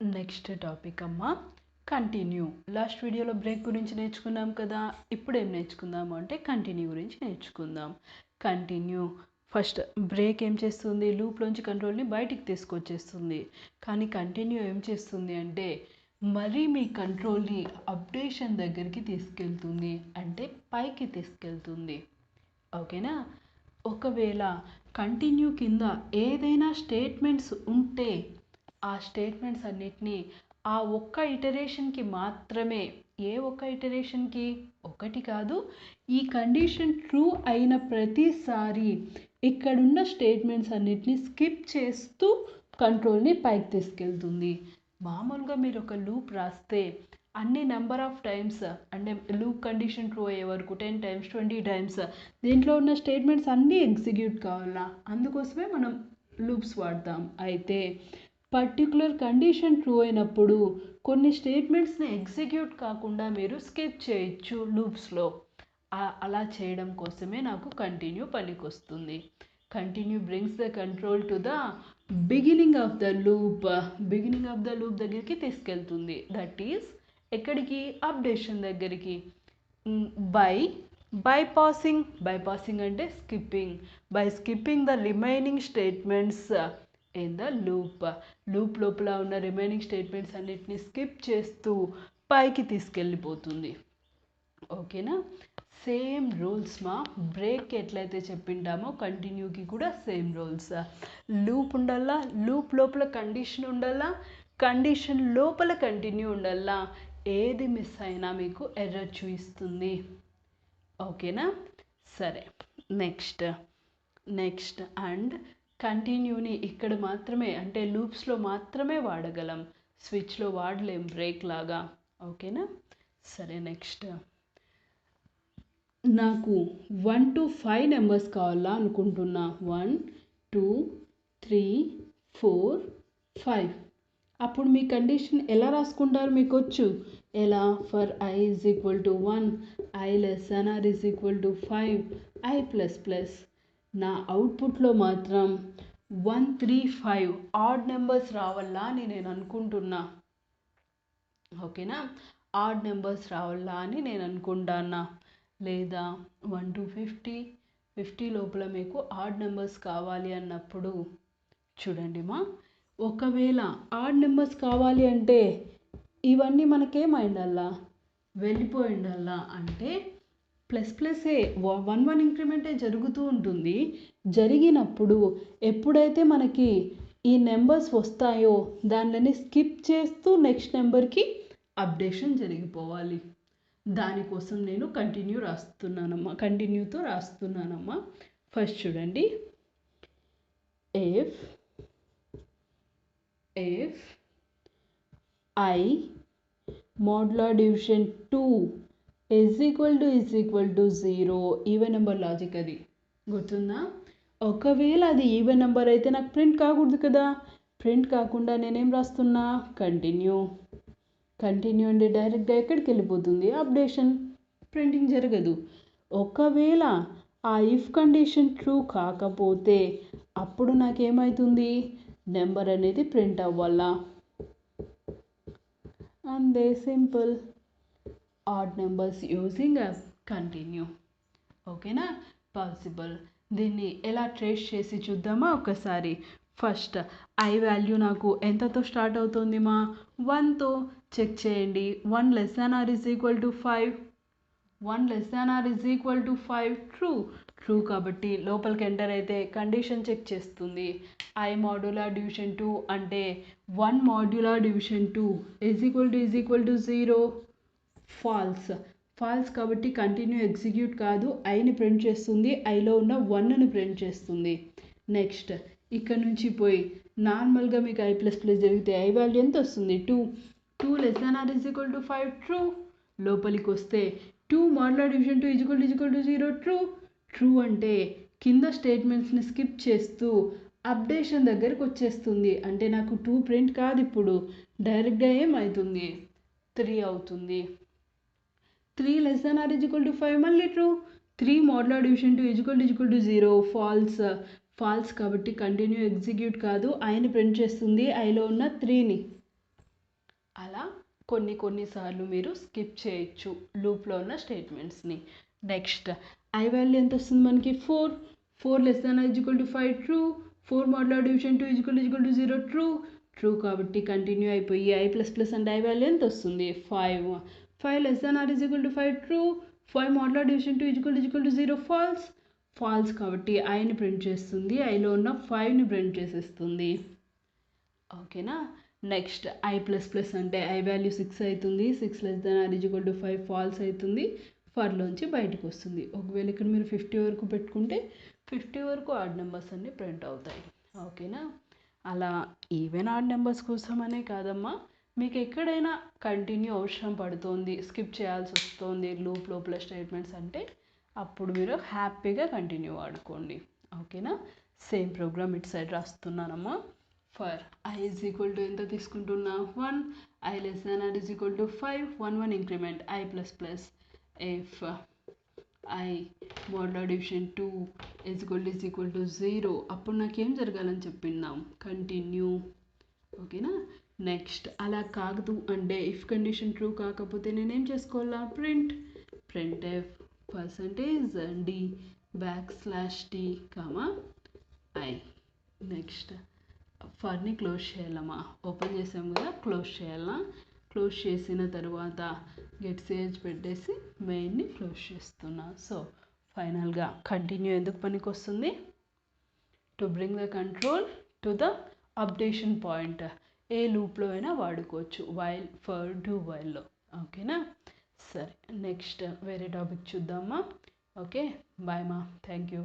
Next topic అమ్మ continue. Last వీడియోలో break గురించి నేర్చుకున్నాం కదా, ఇప్పుడు ఏం నేర్చుకుందాము అంటే కంటిన్యూ గురించి నేర్చుకుందాం. కంటిన్యూ ఫస్ట్ బ్రేక్ ఏం చేస్తుంది, లూప్లోంచి కంట్రోల్ని బయటికి తీసుకొచ్చేస్తుంది. కానీ కంటిన్యూ ఏం చేస్తుంది అంటే మరీ మీ కంట్రోల్ని అప్డేషన్ దగ్గరికి తీసుకెళ్తుంది, అంటే పైకి తీసుకెళ్తుంది. ఓకేనా. ఒకవేళ కంటిన్యూ కింద ఏదైనా స్టేట్మెంట్స్ ఉంటే ఆ స్టేట్మెంట్స్ అన్నిటినీ ఆ ఒక్క ఇటరేషన్కి మాత్రమే, ఏ ఒక్క ఇటరేషన్కి, ఒకటి కాదు, ఈ కండిషన్ ట్రూ అయిన ప్రతిసారి ఇక్కడున్న స్టేట్మెంట్స్ అన్నిటినీ స్కిప్ చేస్తూ కంట్రోల్ని పైకి తీసుకెళ్తుంది. మామూలుగా మీరు ఒక లూప్ రాస్తే అన్ని నెంబర్ ఆఫ్ టైమ్స్, అంటే లూప్ కండిషన్ ట్రూ అయ్యే వరకు 10 టైమ్స్ 20 టైమ్స్ దీంట్లో ఉన్న స్టేట్మెంట్స్ అన్నీ ఎగ్జిక్యూట్ కావాలా, అందుకోసమే మనం లూప్స్ వాడతాం. అయితే పర్టికులర్ కండిషన్ ట్రూ అయినప్పుడు కొన్ని స్టేట్మెంట్స్ని ఎగ్జిక్యూట్ కాకుండా మీరు స్కిప్ చేయొచ్చు లూప్స్లో. అలా చేయడం కోసమే నాకు కంటిన్యూ పనికొస్తుంది. Continue brings the control to the beginning of the loop. Beginning of the loop దగ్గరికి తీసుకెళ్తుంది. దట్ ఈస్ ఎక్కడికి, అప్డేషన్ దగ్గరికి. బైపాసింగ్ అంటే skipping. By skipping the remaining statements in the loop లోపల ఉన్న రిమైనింగ్ స్టేట్మెంట్స్ అన్నిటిని స్కిప్ చేస్తూ పైకి తీసుకెళ్ళిపోతుంది. ఓకేనా. సేమ్ రూల్స్ మా బ్రేక్ ఎట్లయితే చెప్పింటామో కంటిన్యూకి కూడా సేమ్ రూల్స్. లూప్ ఉండాలా, లూప్ లోపల కండిషన్ ఉండాలా, కండిషన్ లోపల కంటిన్యూ ఉండాలా. ఏది మిస్ అయినా మీకు ఎర్రర్ చూపిస్తుంది. ఓకేనా. సరే, నెక్స్ట్ అండ్ కంటిన్యూని ఇక్కడ మాత్రమే, అంటే లూప్స్లో మాత్రమే వాడగలం, స్విచ్లో వాడలేం బ్రేక్ లాగా. ఓకేనా. సరే, నెక్స్ట్ నాకు 1 to 5 నెంబర్స్ కావాలా అనుకుంటున్నా. 1 2 3 4 5. అప్పుడు మీ కండిషన్ ఎలా రాసుకుంటారు, మీకు వచ్చు ఎలా? For I is equal to 1, I less than or is equal to 5, I plus plus. నా అవుట్పుట్లో మాత్రం 1 3 5 ఆడ్ నెంబర్స్ రావాలా అని నేను అనుకుంటున్నా. ఓకేనా. ఆడ్ నెంబర్స్ రావాలా అని నేను అనుకుంటానా. లేదా 1 to 50 లోపల మీకు ఆడ్ నెంబర్స్ కావాలి అన్నప్పుడు చూడండి మా, ఒకవేళ ఆడ్ నెంబర్స్ కావాలి అంటే ఇవన్నీ మనకేమైండాలా, వెళ్ళిపోయి ఉండాలా. అంటే ++ఏ 1 ఇంక్రిమెంటే జరుగుతూ ఉంటుంది. జరిగినప్పుడు ఎప్పుడైతే మనకి ఈ నెంబర్స్ వస్తాయో దానిని స్కిప్ చేస్తూ నెక్స్ట్ నెంబర్కి అప్డేషన్ జరిగిపోవాలి. దానికోసం నేను కంటిన్యూతో రాస్తున్నానమ్మా. ఫస్ట్ చూడండి, if I modulo division 2 is equal to 0, even number logic. అది గుర్తుందా? ఒకవేళ అది ఈవెన్ నెంబర్ అయితే నాకు ప్రింట్ కాకూడదు కదా. ప్రింట్ కాకుండా నేనేం రాస్తున్నా, కంటిన్యూ అంటే డైరెక్ట్గా ఎక్కడికి వెళ్ళిపోతుంది, అప్డేషన్, ప్రింటింగ్ జరగదు. ఒకవేళ ఆ ఇఫ్ కండిషన్ ట్రూ కాకపోతే అప్పుడు నాకేమవుతుంది, నెంబర్ అనేది ప్రింట్ అవ్వాలా. అంతే, simple. Odd numbers using continue. ఓకేనా. పాసిబుల్. దీన్ని ఎలా ట్రేస్ చేసి చూద్దామా ఒకసారి. ఫస్ట్ I వాల్యూ నాకు ఎంతతో స్టార్ట్ అవుతుంది మా, 1తో. చెక్ చేయండి. 1 less than or is equal to 5. 1 less than or is equal to 5 true కాబట్టి లోపలికి ఎంటర్ అయితే కండిషన్ చెక్ చేస్తుంది. I మోడ్యులో డివిజన్ 2 అంటే 1 modulo division 2 is equal to 0. False కాబట్టి కంటిన్యూ ఎగ్జిక్యూట్ కాదు, ఐని ప్రింట్ చేస్తుంది, ఐలో ఉన్న 1ని ప్రింట్ చేస్తుంది. నెక్స్ట్ ఇక్కడ నుంచి పోయి నార్మల్గా మీకు I++ జరిగితే I వాల్యూ ఎంత వస్తుంది, 2 less than or is equal to 5 true. లోపలికి వస్తే 2 modulo division 2 is equal to 0 true అంటే కింద స్టేట్మెంట్స్ని స్కిప్ చేస్తూ అప్డేషన్ దగ్గరికి వచ్చేస్తుంది. అంటే నాకు 2 ప్రింట్ కాదు, ఇప్పుడు డైరెక్ట్గా ఏమవుతుంది, 3 అవుతుంది. 3 less than or is equal to 5 మళ్ళీ ట్రూ. 3 modulo division 2 is equal to 0 false కాబట్టి కంటిన్యూ ఎగ్జిక్యూట్ కాదు, ఐని ప్రింట్ చేస్తుంది, ఐలో ఉన్న 3ని. అలా కొన్నిసార్లు మీరు స్కిప్ చేయొచ్చు లూప్లో ఉన్న స్టేట్మెంట్స్ని. నెక్స్ట్ ఐ వాల్యూ ఎంత వస్తుంది మనకి 4 less than is equal to 5 true, 4 modulo division 2 is equal to 0 true కాబట్టి కంటిన్యూ అయిపోయి ఐ ప్లస్ ప్లస్ అంటే ఐ వాల్యూ ఎంత వస్తుంది 5 less than or is equal to 5 true, 5 modulo division 2 is equal to 0 false కాబట్టి ఐని print చేస్తుంది, ఐలో ఉన్న 5ని ప్రింట్ చేసేస్తుంది. ఓకేనా. నెక్స్ట్ ఐ ప్లస్ ప్లస్ అంటే ఐ వాల్యూ 6 అవుతుంది, 6 less than or is equal to 5 false అవుతుంది, ఫర్లోంచి బయటకు వస్తుంది. ఒకవేళ ఇక్కడ మీరు 50 వరకు పెట్టుకుంటే 50 వరకు ఆడ్ నెంబర్స్ అన్నీ ప్రింట్ అవుతాయి. ఓకేనా. అలా ఈవెన్ ఆడ్ నెంబర్స్ కోసమనే కాదమ్మా, మీకు ఎక్కడైనా కంటిన్యూ అవసరం పడుతుంది, స్కిప్ చేయాల్సి వస్తుంది లూప్ లోపల స్టేట్మెంట్స్ అంటే అప్పుడు మీరు హ్యాపీగా కంటిన్యూ వాడుకోండి. ఓకేనా. సేమ్ ప్రోగ్రామ్ ఇటు సైడ్ రాస్తున్నానమ్మా. For I is equal to ఎంత తీసుకుంటున్నా 1, I less than or is equal to 5, 1 increment I plus plus if I modulo division 2 is equal to 0 అప్పుడు నాకేం జరగాలని చెప్పిందాం కంటిన్యూ. ఓకేనా. నెక్స్ట్ అలా కాదు అంటే ఇఫ్ కండిషన్ ట్రూ కాకపోతే నేనేం చేసుకోవాలా printf %d \t, I. Next ఫర్ని క్లోజ్ చేయాలమ్మా, ఓపెన్ చేసాం కదా క్లోజ్ చేయాలా, క్లోజ్ చేసిన తర్వాత గెట్ సేజ్ పెట్టేసి మెయిన్ని క్లోజ్ చేస్తున్నా. సో ఫైనల్గా కంటిన్యూ ఎందుకు పనికి వస్తుంది, to bring the control to the updation point. ఏ లూప్లో అయినా వాడుకోవచ్చు, వైల్, ఫర్, డూ వైల్లో. ఓకేనా. సరే నెక్స్ట్ వేరే టాపిక్ చూద్దామా. ఓకే బాయ్ మా, థ్యాంక్ యూ.